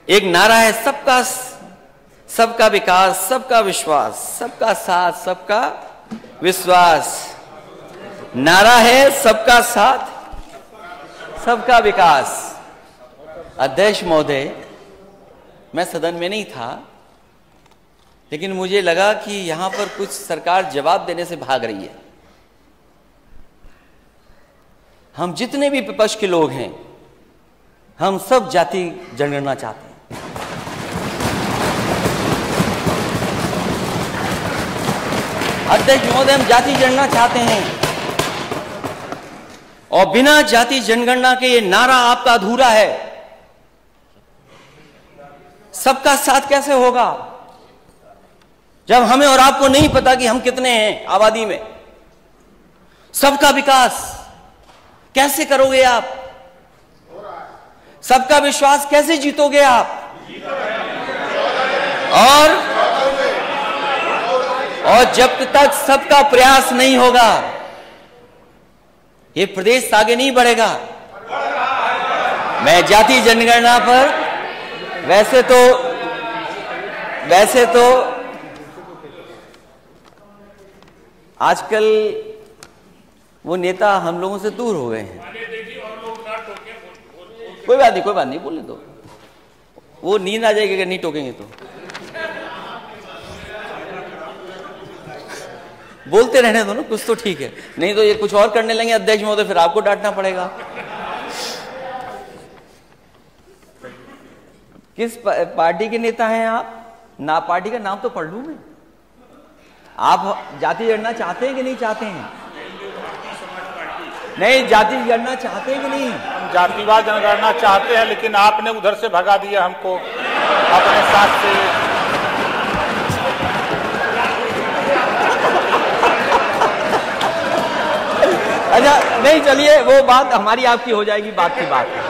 एक नारा है सबका विकास, सबका विश्वास, सबका साथ, सबका विश्वास। नारा है सबका साथ, सबका विकास। अध्यक्ष महोदय, मैं सदन में नहीं था, लेकिन मुझे लगा कि यहां पर कुछ सरकार जवाब देने से भाग रही है। हम जितने भी विपक्ष के लोग हैं, हम सब जाति जनगणना चाहते हैं। अध्यक्ष महोदय, हम जाति जनगणना चाहते हैं, और बिना जाति जनगणना के ये नारा आपका अधूरा है। सबका साथ कैसे होगा जब हमें और आपको नहीं पता कि हम कितने हैं आबादी में? सबका विकास कैसे करोगे आप? सबका विश्वास कैसे जीतोगे आप? और जब तक सबका प्रयास नहीं होगा, ये प्रदेश आगे नहीं बढ़ेगा। मैं जाति जनगणना पर वैसे तो आजकल वो नेता हम लोगों से दूर हो गए हैं। कोई बात नहीं, बोलने दो। वो नींद आ जाएगी अगर नहीं टोकेंगे तो। बोलते रहने दो ना, कुछ तो ठीक है, नहीं तो ये कुछ और करने लगे अध्यक्ष महोदय, फिर आपको डांटना पड़ेगा। किस पार्टी के नेता हैं आप? ना पार्टी का नाम तो पढ़ लूं मैं। आप जाति जनगणना चाहते हैं कि नहीं चाहते हैं? नहीं, जाति जनगणना चाहते हैं कि नहीं? हम जातिवाद जनगणना चाहते हैं, लेकिन आपने उधर से भगा दिया हमको अपने साथ से। अच्छा, नहीं, चलिए, वो बात हमारी आपकी हो जाएगी, बात की बात है।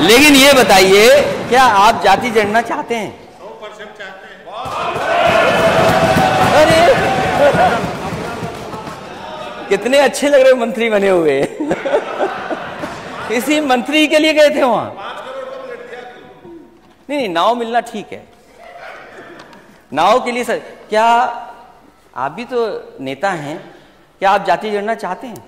लेकिन ये बताइए, क्या आप जाति जनगणना चाहते हैं? 100% चाहते हैं। अरे कितने अच्छे लग रहे हो, मंत्री बने हुए। किसी मंत्री के लिए गए थे वहां? नहीं, नाव मिलना ठीक है, नाव के लिए सर। क्या आप भी तो नेता हैं, क्या आप जाति जनगणना चाहते हैं?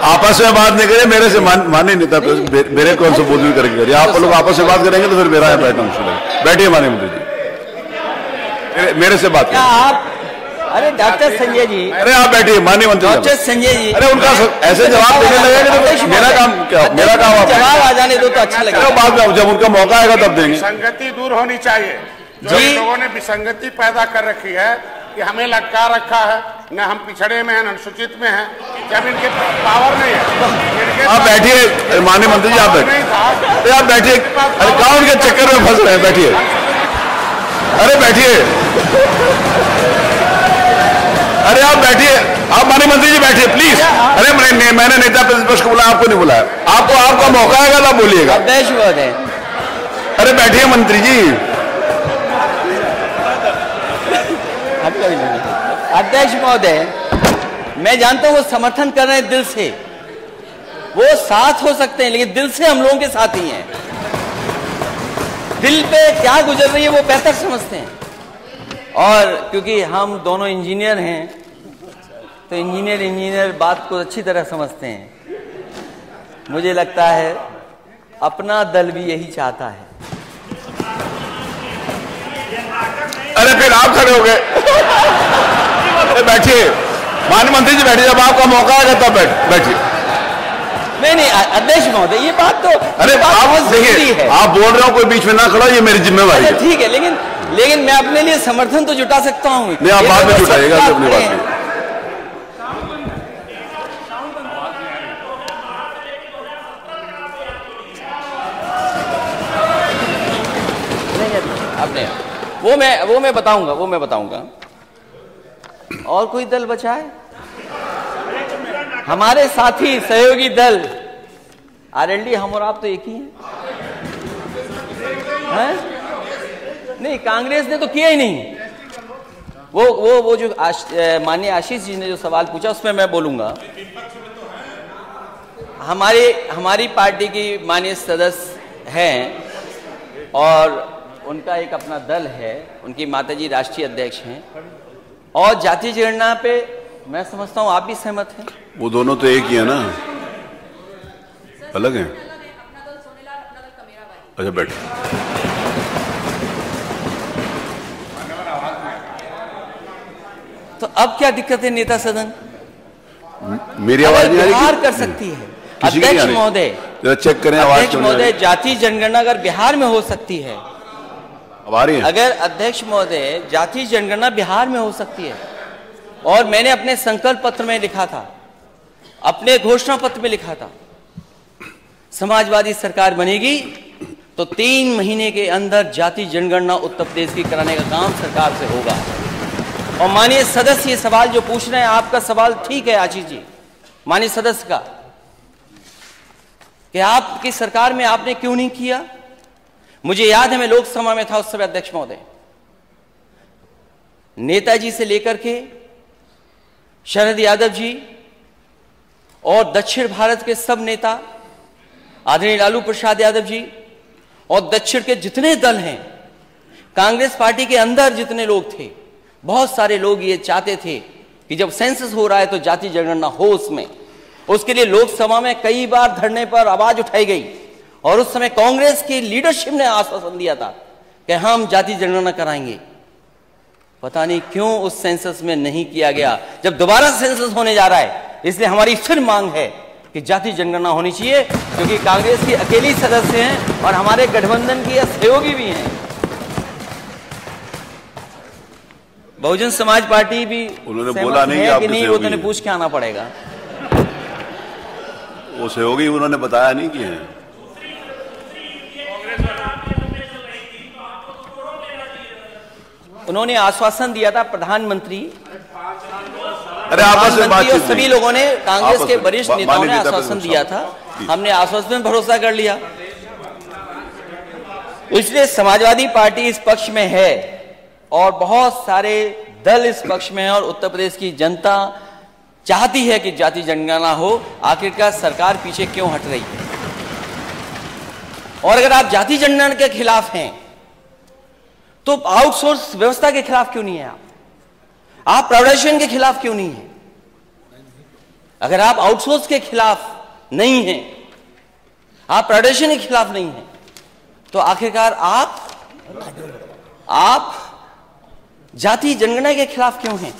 आपस में बात नहीं करें, मेरे से माने नेता, मेरे कौन से बोल करेंगे? आप लोग आपस में बात करेंगे तो फिर मेरा है बैठना मुश्किल है। बैठिए माननीय मंत्री जी, मेरे से बात करें। अरे डॉक्टर संजय जी, अरे आप बैठिए माननीय मंत्री। डॉक्टर संजय जी, अरे उनका ऐसे जवाब देने लगेगा तो मेरा काम क्या? मेरा काम जवाब आ जाने दो तो अच्छा लगेगा। बाद में जब उनका मौका आएगा तब देंगे। विसंगति दूर होनी चाहिए। जो लोगों ने विसंगति पैदा कर रखी है कि हमें लटका रखा है, न हम पिछड़े में हैं, न अनुसूचित में हैं, जब इनके पावर नहीं है। आप बैठिए माननीय मंत्री जी, आप बैठिए, आप बैठिए। अरे कहाँ उनके चक्कर में फंस रहे हैं? बैठिए, अरे बैठिए, अरे आप बैठिए, आप माननीय मंत्री जी बैठिए प्लीज। अरे मैंने नेता प्रतिपक्ष को बुलाया, आपको नहीं बुलाया। आपका मौका आएगा तब बोलिएगा। अरे बैठिए मंत्री जी। अध्यक्ष महोदय, मैं जानता हूं वो समर्थन कर रहे हैं दिल से, वो साथ हो सकते हैं, लेकिन दिल से हम लोगों के साथ ही हैं। दिल पे क्या गुजर रही है वो बेहतर समझते हैं। और क्योंकि हम दोनों इंजीनियर हैं, तो इंजीनियर बात को अच्छी तरह समझते हैं। मुझे लगता है अपना दल भी यही चाहता है। अरे फिर आप खड़े हो गए। बैठिए माननीय मंत्री जी, बैठिए, जब आपका मौका आएगा तब बैठिए। नहीं, अध्यक्ष महोदय, ये बात तो अरे आप देखिए, आप बोल रहे हो, कोई बीच में ना खड़ा, ये मेरी जिम्मेवारी है। ठीक है, लेकिन मैं अपने लिए समर्थन तो जुटा सकता हूँ। नहीं, आप बाद में जुटाइएगा अपनी बात में। वो मैं बताऊंगा। और कोई दल बचा है? हमारे साथी सहयोगी दल आरएलडी, हम और आप तो एक ही हैं। नहीं, कांग्रेस ने तो किया ही नहीं। वो जो माननीय आशीष जी ने जो सवाल पूछा उसमें मैं बोलूंगा। हमारी पार्टी की माननीय सदस्य हैं और उनका एक अपना दल है, उनकी माताजी राष्ट्रीय अध्यक्ष हैं, और जाति जनगणना पे मैं समझता हूं आप भी सहमत हैं। वो दोनों तो एक ही है ना, अलग हैं। अच्छा बैठे। तो अब क्या दिक्कत है नेता सदन? मेरी आवाज नहीं आ रही? बिहार कर सकती है अध्यक्ष महोदय, चेक करें अध्यक्ष महोदय, जाति जनगणना अगर बिहार में हो सकती है, अब आ रही है? अगर अध्यक्ष महोदय जाति जनगणना बिहार में हो सकती है, और मैंने अपने संकल्प पत्र में लिखा था, अपने घोषणा पत्र में लिखा था, समाजवादी सरकार बनेगी तो 3 महीने के अंदर जाति जनगणना उत्तर प्रदेश की कराने का काम सरकार से होगा। और माननीय सदस्य ये सवाल जो पूछ रहे हैं, आपका सवाल ठीक है आशीष जी, माननीय सदस्य का, कि आपकी सरकार में आपने क्यों नहीं किया। मुझे याद है मैं लोकसभा में था उस समय अध्यक्ष महोदय, नेताजी से लेकर के शरद यादव जी और दक्षिण भारत के सब नेता, आदरणीय लालू प्रसाद यादव जी, और दक्षिण के जितने दल हैं, कांग्रेस पार्टी के अंदर जितने लोग थे, बहुत सारे लोग ये चाहते थे कि जब सेंसस हो रहा है तो जाति जनगणना हो उसमें। उसके लिए लोकसभा में कई बार धरने पर आवाज उठाई गई, और उस समय कांग्रेस की लीडरशिप ने आश्वासन दिया था कि हम जाति जनगणना कराएंगे। पता नहीं क्यों उस सेंसस में नहीं किया गया। जब दोबारा सेंसस होने जा रहा है, इसलिए हमारी फिर मांग है कि जाति जनगणना होनी चाहिए, क्योंकि कांग्रेस की अकेली सदस्य हैं और हमारे गठबंधन की सहयोगी भी हैं। बहुजन समाज पार्टी भी उन्होंने बोला नहीं है कि नहीं, वो तो पूछ के आना पड़ेगा। वो सहयोगी उन्होंने बताया नहीं कि है। उन्होंने आश्वासन दिया था प्रधानमंत्री, अरे आपस में बातचीत, सभी लोगों ने, कांग्रेस के वरिष्ठ नेताओं ने आश्वासन दिया था, हमने आश्वासन में भरोसा कर लिया। इसलिए समाजवादी पार्टी इस पक्ष में है और बहुत सारे दल इस पक्ष में है, और उत्तर प्रदेश की जनता चाहती है कि जाति जनगणना हो। आखिरकार सरकार पीछे क्यों हट रही है? और अगर आप जाति जनगणना के खिलाफ हैं तो आउटसोर्स व्यवस्था के खिलाफ क्यों नहीं है? आप प्राइवेटाइजेशन के खिलाफ क्यों नहीं है? अगर आप आउटसोर्स के खिलाफ नहीं हैं, आप प्राइवेटाइजेशन के खिलाफ नहीं हैं, तो आखिरकार आप जाति जनगणना के खिलाफ क्यों हैं?